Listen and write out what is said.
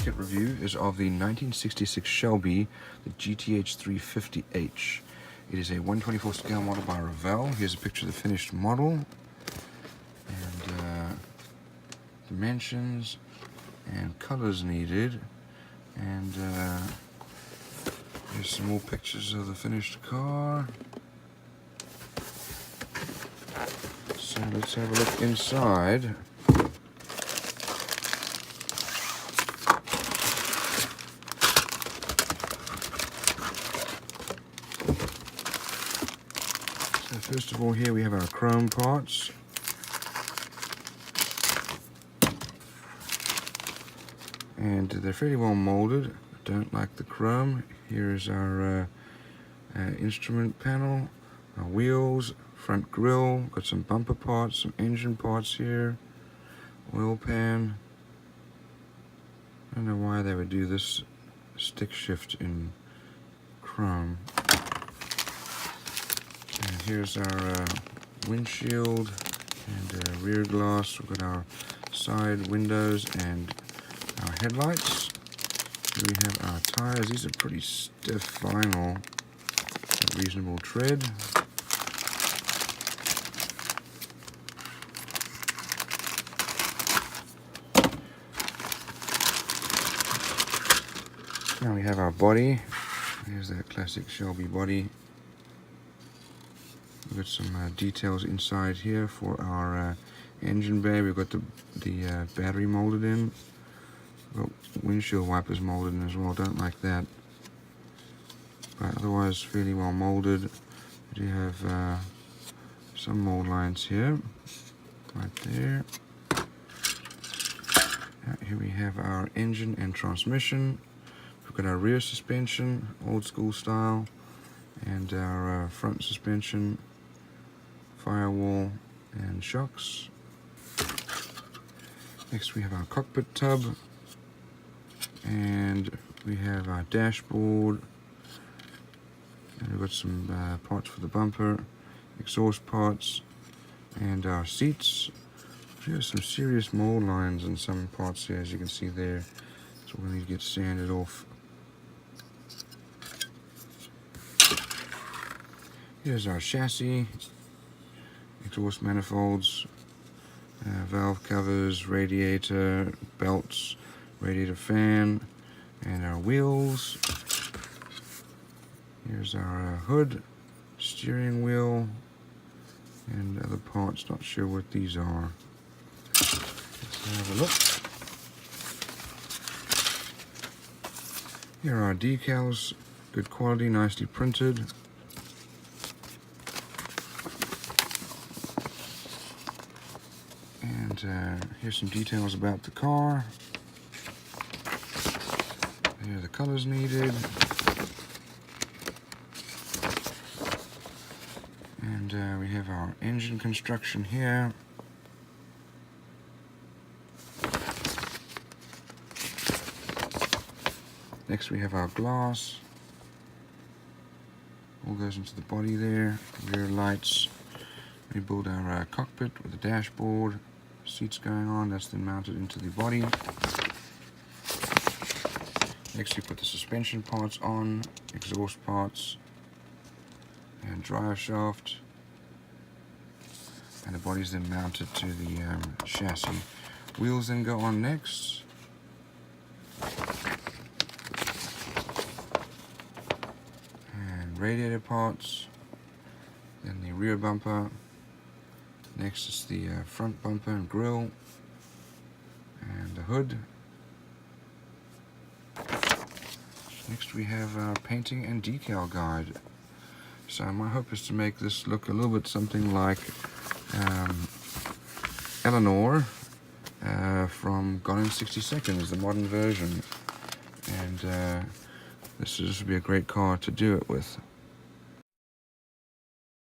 kit review is of the 1966 Shelby, the GT350H. It is a 1/24 scale model by Revell. Here's a picture of the finished model, and dimensions and colors needed, and here's some more pictures of the finished car. So let's have a look inside. So first of all, here we have our chrome parts. And they're fairly well molded. I don't like the chrome. Here is our instrument panel, our wheels, front grille, got some bumper parts, some engine parts here, oil pan. I don't know why they would do this stick shift in chrome. And here's our windshield and rear glass. We've got our side windows and our headlights. Here we have our tires. These are pretty stiff vinyl, reasonable tread. Now we have our body. Here's that classic Shelby body. We've got some details inside here for our engine bay. We've got the battery molded in. We've got windshield wipers molded in as well. Don't like that. But otherwise fairly well molded. We do have some mold lines here. Right there. Here we have our engine and transmission. We've got our rear suspension, old school style, and our front suspension, firewall, and shocks. Next we have our cockpit tub, and we have our dashboard, and we've got some parts for the bumper, exhaust parts, and our seats. We have some serious mold lines in some parts here, as you can see there, so we'll need to get sanded off. Here's our chassis, exhaust manifolds, valve covers, radiator, belts, radiator fan, and our wheels. Here's our hood, steering wheel, and other parts. Not sure what these are. Let's have a look. Here are our decals, good quality, nicely printed. And here's some details about the car. Here are the colors needed. And we have our engine construction here. Next we have our glass. All goes into the body there. Rear lights. We build our cockpit with a dashboard. Seats going on, that's then mounted into the body. Next we put the suspension parts on, exhaust parts, and drive shaft, and the body is then mounted to the chassis. Wheels then go on next. And radiator parts, then the rear bumper. Next is the front bumper and grille, and the hood. Next we have our painting and decal guide. So my hope is to make this look a little bit something like Eleanor from Gone in 60 Seconds, the modern version. And this will be a great car to do it with.